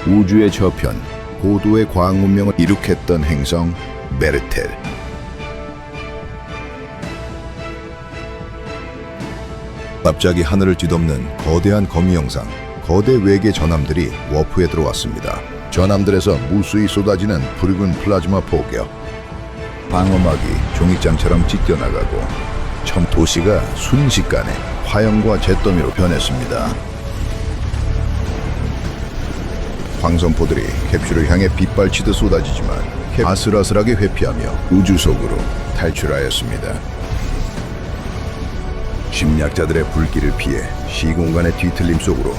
우주의 저편, 고도의 과학 문명을 이룩했던 행성 베르텔. 갑자기 하늘을 뒤덮는 거대한 거미 영상, 거대 외계 전함들이 워프에 들어왔습니다. 전함들에서 무수히 쏟아지는 붉은 플라즈마 폭격, 방어막이 종이장처럼 찢겨나가고 도시가 순식간에 화염과 잿더미로 변했습니다. 광선포들이 캡슐을 향해 빗발치듯 쏟아지지만 아슬아슬하게 회피하며 우주 속으로 탈출하였습니다. 침략자들의 불길을 피해 시공간의 뒤틀림 속으로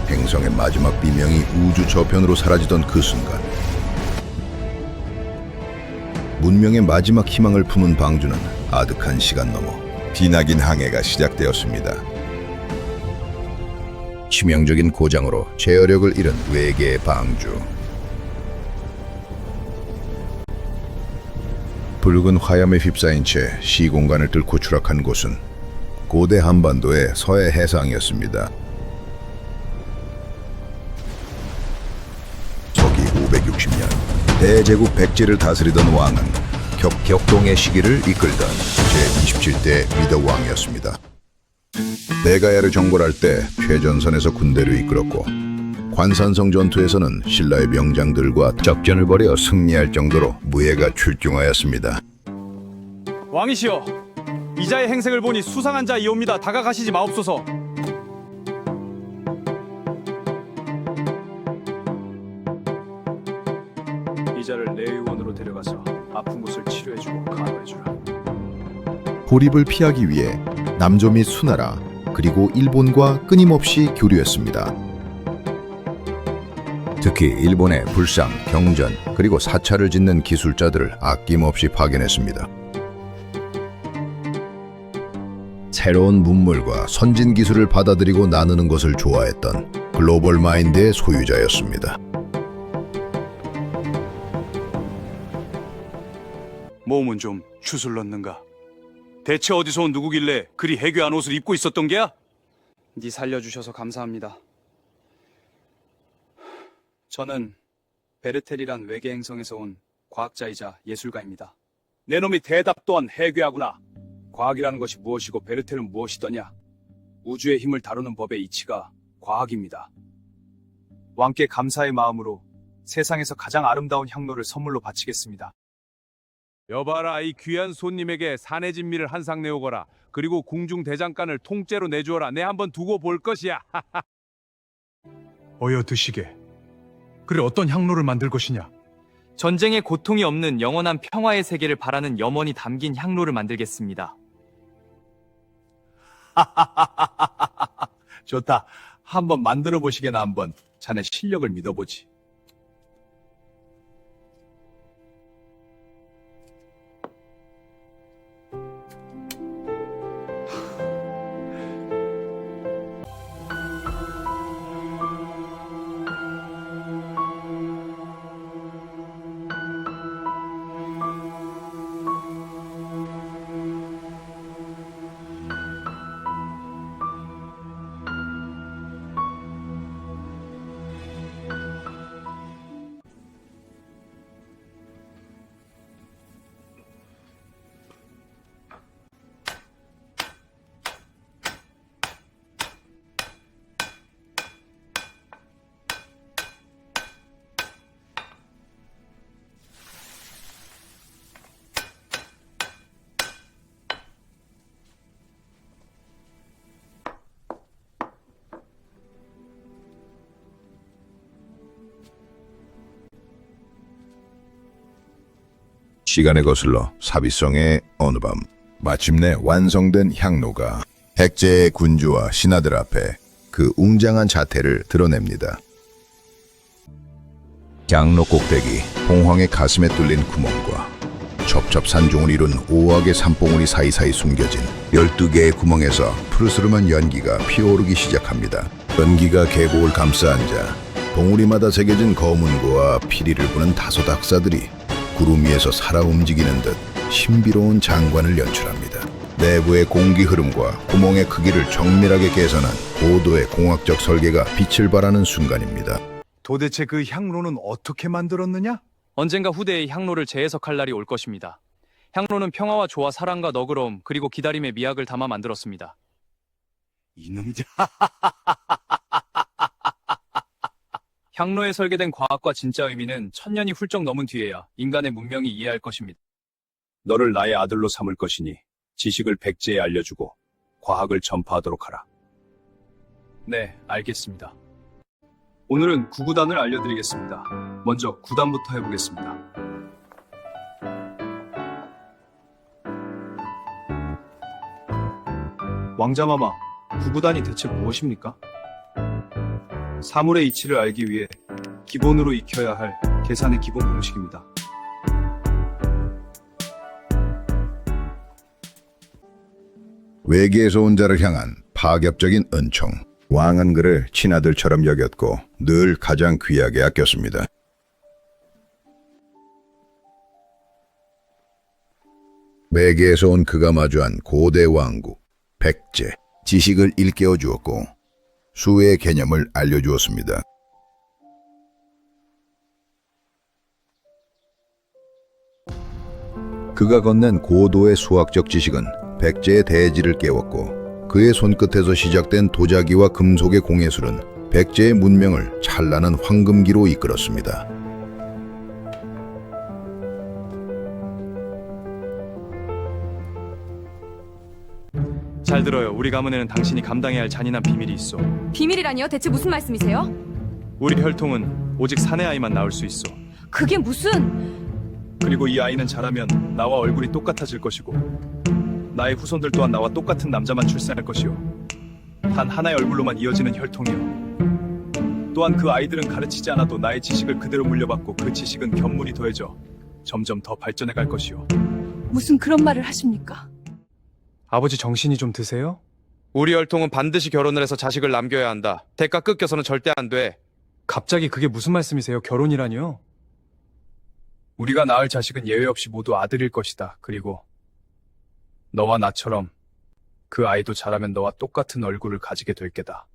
행성의 마지막 비명이 우주 저편으로 사라지던 그 순간, 문명의 마지막 희망을 품은 방주는 아득한 시간 너머 뒤낙인 항해가 시작되었습니다. 치명적인 고장으로 제어력을 잃은 외계의 방주. 붉은 화염에 휩싸인 채 시공간을 뚫고 추락한 곳은 고대 한반도의 서해 해상이었습니다. 서기 560년 대제국 백제를 다스리던 왕은 격동의 시기를 이끌던 제27대 미더 왕이었습니다. 메가야를 정벌할 때 최전선에서 군대를 이끌었고, 관산성 전투에서는 신라의 명장들과 적전을 벌여 승리할 정도로 무예가 출중하였습니다. 왕이시여, 이자의 행색을 보니 수상한 자이옵니다. 다가가시지 마옵소서. 이자를 내 의원으로 데려가서 아픈 곳을 치료해주고 간호해주라. 고립을 피하기 위해 남조 및 수나라 그리고 일본과 끊임없이 교류했습니다. 특히 일본의 불상, 경전, 그리고 사찰을 짓는 기술자들을 아낌없이 파견했습니다. 새로운 문물과 선진 기술을 받아들이고 나누는 것을 좋아했던 글로벌 마인드의 소유자였습니다. 몸은 좀 추슬렀는가? 대체 어디서 온 누구길래 그리 해괴한 옷을 입고 있었던 게야? 네 살려주셔서 감사합니다. 저는 베르텔이란 외계 행성에서 온 과학자이자 예술가입니다. 내 놈이 대답 또한 해괴하구나. 과학이라는 것이 무엇이고 베르텔은 무엇이더냐? 우주의 힘을 다루는 법의 이치가 과학입니다. 왕께 감사의 마음으로 세상에서 가장 아름다운 향로를 선물로 바치겠습니다. 여봐라, 이 귀한 손님에게 산의 진미를 한 상 내오거라. 그리고 궁중 대장간을 통째로 내주어라. 내 한번 두고 볼 것이야. 어여 드시게. 그래, 어떤 향로를 만들 것이냐? 전쟁의 고통이 없는 영원한 평화의 세계를 바라는 염원이 담긴 향로를 만들겠습니다. 좋다. 한번 만들어 보시게나 한번. 자네 실력을 믿어보지. 시간에 거슬러 사비성의 어느 밤, 마침내 완성된 향로가 백제의 군주와 신하들 앞에 그 웅장한 자태를 드러냅니다. 향로 꼭대기, 봉황의 가슴에 뚫린 구멍과 첩첩산중을 이룬 오악의 산봉우리 사이사이 숨겨진 12개의 구멍에서 푸르스름한 연기가 피어오르기 시작합니다. 연기가 계곡을 감싸 앉아 봉우리마다 새겨진 검은 고와 피리를 부는 다섯 악사들이 구름 위에서 살아 움직이는 듯 신비로운 장관을 연출합니다. 내부의 공기 흐름과 구멍의 크기를 정밀하게 계산한 고도의 공학적 설계가 빛을 발하는 순간입니다. 도대체 그 향로는 어떻게 만들었느냐? 언젠가 후대의 향로를 재해석할 날이 올 것입니다. 향로는 평화와 조화, 사랑과 너그러움, 그리고 기다림의 미학을 담아 만들었습니다. 이놈자. 향로에 설계된 과학과 진짜 의미는 천년이 훌쩍 넘은 뒤에야 인간의 문명이 이해할 것입니다. 너를 나의 아들로 삼을 것이니 지식을 백제에 알려주고 과학을 전파하도록 하라. 네, 알겠습니다. 오늘은 구구단을 알려드리겠습니다. 먼저 구단부터 해보겠습니다. 왕자마마, 구구단이 대체 무엇입니까? 사물의 이치를 알기 위해 기본으로 익혀야 할 계산의 기본 공식입니다. 외계에서 온 자를 향한 파격적인 은총. 왕은 그를 친아들처럼 여겼고 늘 가장 귀하게 아꼈습니다. 외계에서 온 그가 마주한 고대 왕국, 백제. 지식을 일깨워 주었고 수의 개념을 알려주었습니다. 그가 건넨 고도의 수학적 지식은 백제의 대지를 깨웠고 그의 손끝에서 시작된 도자기와 금속의 공예술은 백제의 문명을 찬란한 황금기로 이끌었습니다. 잘 들어요. 우리 가문에는 당신이 감당해야 할 잔인한 비밀이 있어. 비밀이라니요? 대체 무슨 말씀이세요? 우리 혈통은 오직 사내 아이만 낳을 수 있어. 그게 무슨... 그리고 이 아이는 자라면 나와 얼굴이 똑같아질 것이고 나의 후손들 또한 나와 똑같은 남자만 출생할 것이요. 단 하나의 얼굴로만 이어지는 혈통이요. 또한 그 아이들은 가르치지 않아도 나의 지식을 그대로 물려받고 그 지식은 견물이 더해져 점점 더 발전해 갈 것이요. 무슨 그런 말을 하십니까? 아버지 정신이 좀 드세요? 우리 혈통은 반드시 결혼을 해서 자식을 남겨야 한다. 대가 꺾여서는 절대 안 돼. 갑자기 그게 무슨 말씀이세요? 결혼이라니요? 우리가 낳을 자식은 예외 없이 모두 아들일 것이다. 그리고 너와 나처럼 그 아이도 자라면 너와 똑같은 얼굴을 가지게 될 게다.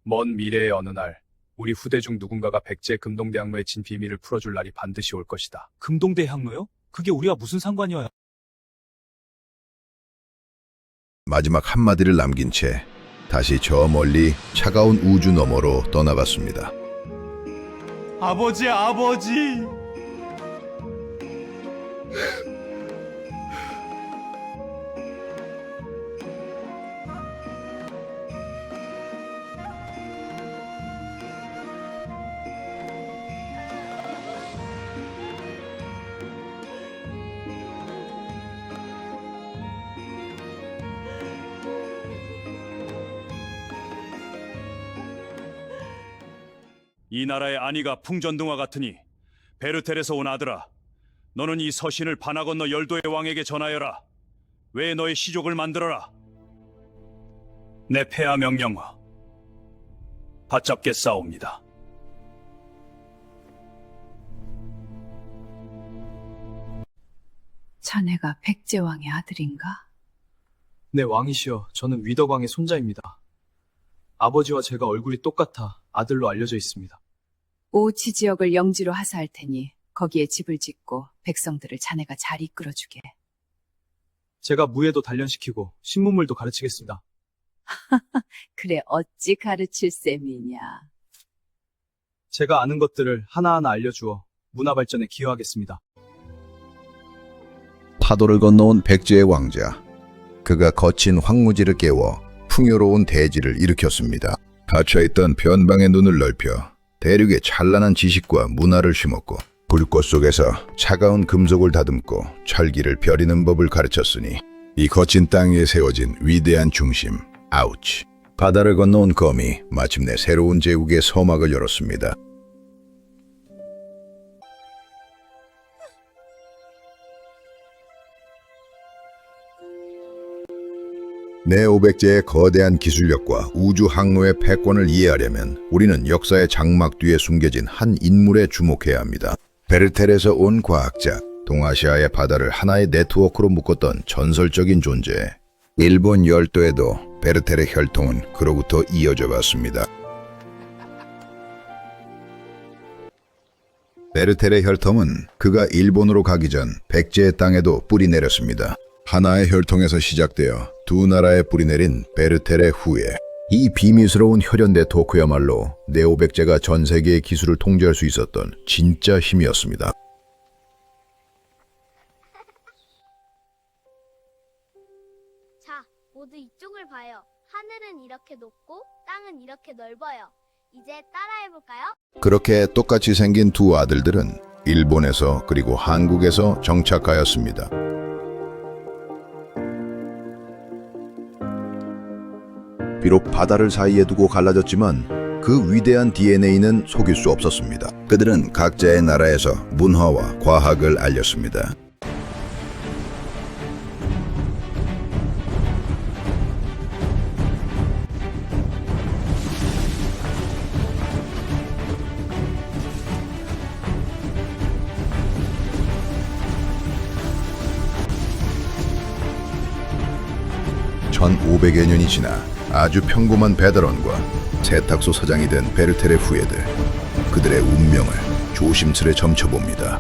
먼 미래의 어느 날 우리 후대 중 누군가가 백제 금동대 향로의 진 비밀을 풀어줄 날이 반드시 올 것이다. 금동대 향로요? 그게 우리와 무슨 상관이어요? 마지막 한마디를 남긴 채 다시 저 멀리 차가운 우주 너머로 떠나갔습니다. 아버지, 아버지! 이 나라의 안위가 풍전등화 같으니 베르텔에서 온 아들아, 너는 이 서신을 바나 건너 열도의 왕에게 전하여라. 왜 너의 시족을 만들어라. 내 폐하 명령하 받잡겠사옵니다. 자네가 백제왕의 아들인가? 네, 왕이시여. 저는 위덕왕의 손자입니다. 아버지와 제가 얼굴이 똑같아 아들로 알려져 있습니다. 오지 지역을 영지로 하사할 테니 거기에 집을 짓고 백성들을 자네가 잘 이끌어주게. 제가 무예도 단련시키고 신문물도 가르치겠습니다. 그래 어찌 가르칠 셈이냐. 제가 아는 것들을 하나하나 알려주어 문화 발전에 기여하겠습니다. 파도를 건너온 백제의 왕자. 그가 거친 황무지를 깨워 풍요로운 대지를 일으켰습니다. 닫혀있던 변방의 눈을 넓혀 대륙의 찬란한 지식과 문화를 심었고 불꽃 속에서 차가운 금속을 다듬고 철기를 벼리는 법을 가르쳤으니 이 거친 땅 위에 세워진 위대한 중심, 아우치. 바다를 건너온 검이 마침내 새로운 제국의 서막을 열었습니다. 네오백제의 거대한 기술력과 우주 항로의 패권을 이해하려면 우리는 역사의 장막 뒤에 숨겨진 한 인물에 주목해야 합니다. 베르텔에서 온 과학자, 동아시아의 바다를 하나의 네트워크로 묶었던 전설적인 존재. 일본 열도에도 베르테르 혈통은 그로부터 이어져 왔습니다. 베르테르 혈통은 그가 일본으로 가기 전 백제의 땅에도 뿌리 내렸습니다. 하나의 혈통에서 시작되어 두 나라에 뿌리 내린 베르테르 후에 이 비밀스러운 혈연 네트워크야말로 네오백제가 전 세계의 기술을 통제할 수 있었던 진짜 힘이었습니다. 자, 모두 이쪽을 봐요. 하늘은 이렇게 높고 땅은 이렇게 넓어요. 이제 따라해볼까요? 그렇게 똑같이 생긴 두 아들들은 일본에서 그리고 한국에서 정착하였습니다. 비록 바다를 사이에 두고 갈라졌지만 그 위대한 DNA는 속일 수 없었습니다. 그들은 각자의 나라에서 문화와 과학을 알렸습니다. (1500여 년이) 지나 아주 평범한 배달원과 세탁소 사장이 된 베르테르 후예들, 그들의 운명을 조심스레 점쳐봅니다.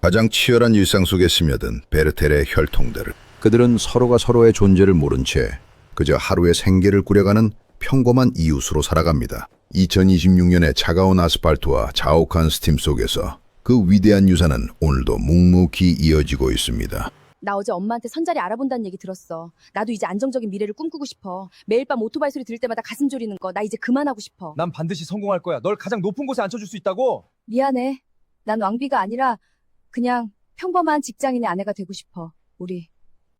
가장 치열한 일상 속에 스며든 베르테르의 혈통들, 그들은 서로가 서로의 존재를 모른 채 그저 하루의 생계를 꾸려가는 평범한 이웃으로 살아갑니다. 2026년의 차가운 아스팔트와 자욱한 스팀 속에서 그 위대한 유산은 오늘도 묵묵히 이어지고 있습니다. 나 어제 엄마한테 선자리 알아본다는 얘기 들었어. 나도 이제 안정적인 미래를 꿈꾸고 싶어. 매일 밤 오토바이 소리 들을 때마다 가슴 졸이는 거 나 이제 그만하고 싶어. 난 반드시 성공할 거야. 널 가장 높은 곳에 앉혀줄 수 있다고. 미안해. 난 왕비가 아니라 그냥 평범한 직장인의 아내가 되고 싶어. 우리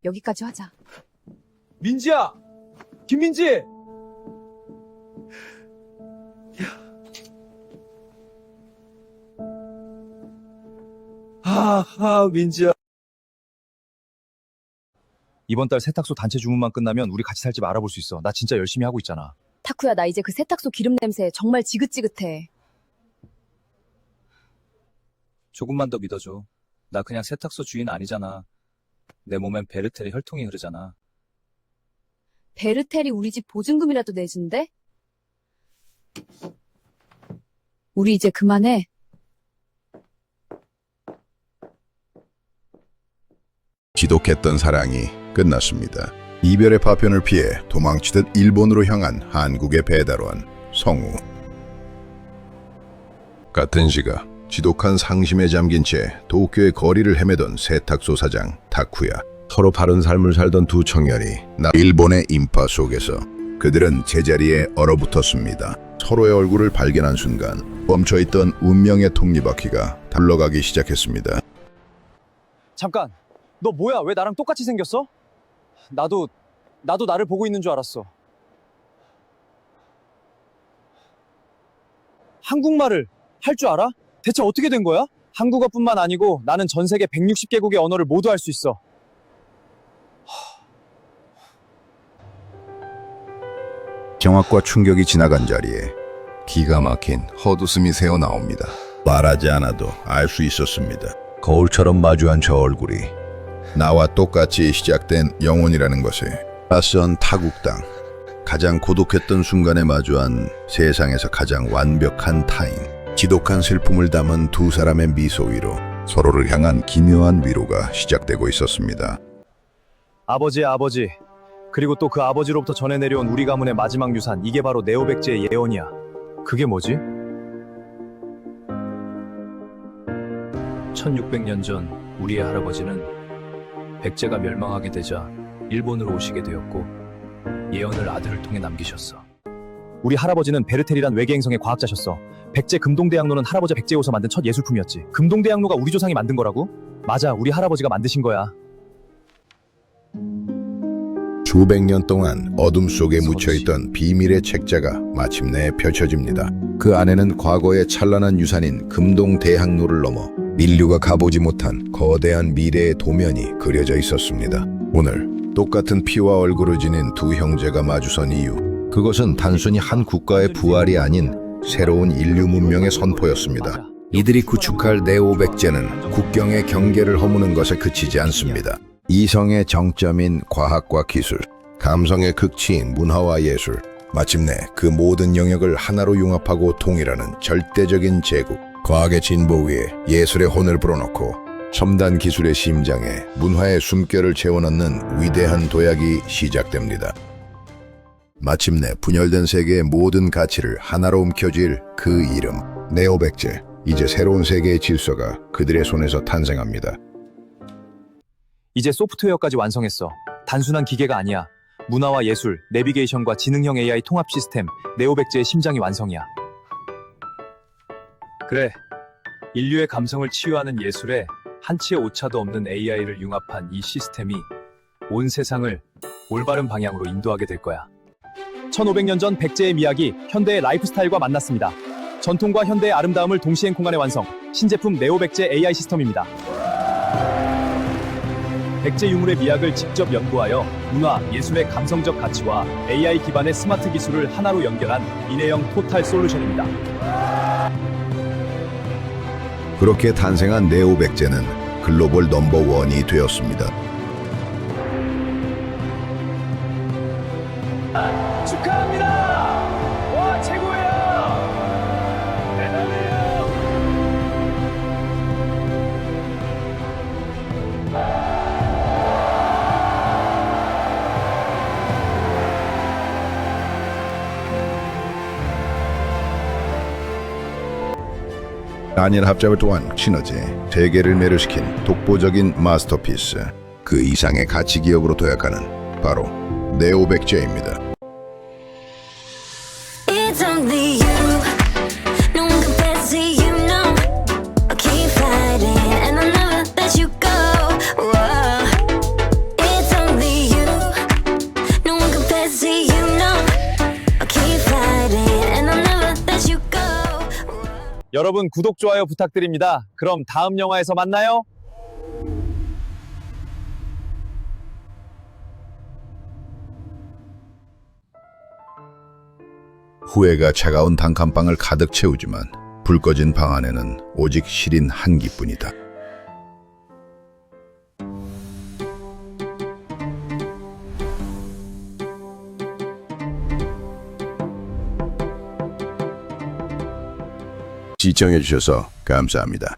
여기까지 하자. 민지야! 김민지! 민지야. 이번 달 세탁소 단체 주문만 끝나면 우리 같이 살 집 알아볼 수 있어. 나 진짜 열심히 하고 있잖아. 타쿠야, 나 이제 그 세탁소 기름 냄새 정말 지긋지긋해. 조금만 더 믿어줘. 나 그냥 세탁소 주인 아니잖아. 내 몸엔 베르테르 혈통이 흐르잖아. 베르텔이 우리 집 보증금이라도 내준대? 우리 이제 그만해. 지독했던 사랑이 끝났습니다. 이별의 파편을 피해 도망치듯 일본으로 향한 한국의 배달원 성우. 같은 시각 지독한 상심에 잠긴 채 도쿄의 거리를 헤매던 세탁소 사장 타쿠야. 서로 바른 삶을 살던 두 청년이 일본의 인파 속에서 그들은 제자리에 얼어붙었습니다. 서로의 얼굴을 발견한 순간 멈춰있던 운명의 톱니바퀴가 굴러가기 시작했습니다. 잠깐! 너 뭐야? 왜 나랑 똑같이 생겼어? 나도 나를 보고 있는 줄 알았어. 한국말을 할 줄 알아? 대체 어떻게 된 거야? 한국어뿐만 아니고 나는 전 세계 160개국의 언어를 모두 할 수 있어. 경악과 충격이 지나간 자리에 기가 막힌 헛웃음이 새어나옵니다. 말하지 않아도 알 수 있었습니다. 거울처럼 마주한 저 얼굴이 나와 똑같이 시작된 영혼이라는 것을. 낯선 타국 땅, 가장 고독했던 순간에 마주한 세상에서 가장 완벽한 타인. 지독한 슬픔을 담은 두 사람의 미소 위로 서로를 향한 기묘한 위로가 시작되고 있었습니다. 아버지의 아버지, 그리고 또 그 아버지로부터 전해 내려온 우리 가문의 마지막 유산, 이게 바로 네오백제의 예언이야. 그게 뭐지? 1600년 전 우리의 할아버지는 백제가 멸망하게 되자 일본으로 오시게 되었고 예언을 아들을 통해 남기셨어. 우리 할아버지는 베르텔이란 외계 행성의 과학자셨어. 백제 금동대학로는 할아버지 백제에서 만든 첫 예술품이었지. 금동대학로가 우리 조상이 만든 거라고? 맞아, 우리 할아버지가 만드신 거야. 수백 년 동안 어둠 속에 묻혀있던 비밀의 책자가 마침내 펼쳐집니다. 그 안에는 과거의 찬란한 유산인 금동대학로를 넘어 인류가 가보지 못한 거대한 미래의 도면이 그려져 있었습니다. 오늘 똑같은 피와 얼굴을 지닌 두 형제가 마주선 이유, 그것은 단순히 한 국가의 부활이 아닌 새로운 인류 문명의 선포였습니다. 이들이 구축할 네오백제는 국경의 경계를 허무는 것에 그치지 않습니다. 이성의 정점인 과학과 기술, 감성의 극치인 문화와 예술, 마침내 그 모든 영역을 하나로 융합하고 통일하는 절대적인 제국. 과학의 진보 위에 예술의 혼을 불어넣고 첨단 기술의 심장에 문화의 숨결을 채워넣는 위대한 도약이 시작됩니다. 마침내 분열된 세계의 모든 가치를 하나로 움켜쥘 그 이름, 네오백제. 이제 새로운 세계의 질서가 그들의 손에서 탄생합니다. 이제 소프트웨어까지 완성했어. 단순한 기계가 아니야. 문화와 예술, 내비게이션과 지능형 AI 통합 시스템, 네오백제의 심장이 완성이야. 그래, 인류의 감성을 치유하는 예술에 한치의 오차도 없는 AI를 융합한 이 시스템이 온 세상을 올바른 방향으로 인도하게 될 거야. 1500년 전 백제의 미학이 현대의 라이프 스타일과 만났습니다. 전통과 현대의 아름다움을 동시행 공간에 완성. 신제품 네오백제 AI 시스템입니다. 백제 유물의 미학을 직접 연구하여 문화, 예술의 감성적 가치와 AI 기반의 스마트 기술을 하나로 연결한 인해형 토탈 솔루션입니다. 그렇게 탄생한 네오백제는 글로벌 넘버원이 되었습니다. 축하합니다! 와, 최고예요! 대단해요! 단일 합작을 통한 시너지, 세계를 매료시킨 독보적인 마스터피스, 그 이상의 가치 기업으로 도약하는 바로 네오백제입니다. It's only you. No one compares to you, no. I'll keep fighting and I'll never let you go. Whoa. It's only you. No one compares to you, no. I'll keep fighting and I'll never let you go. 여러분 구독, 좋아요 부탁드립니다. 그럼 다음 영화에서 만나요. 후회가 차가운 단칸방을 가득 채우지만 불 꺼진 방 안에는 오직 시린 한기뿐이다. 시청해주셔서 감사합니다.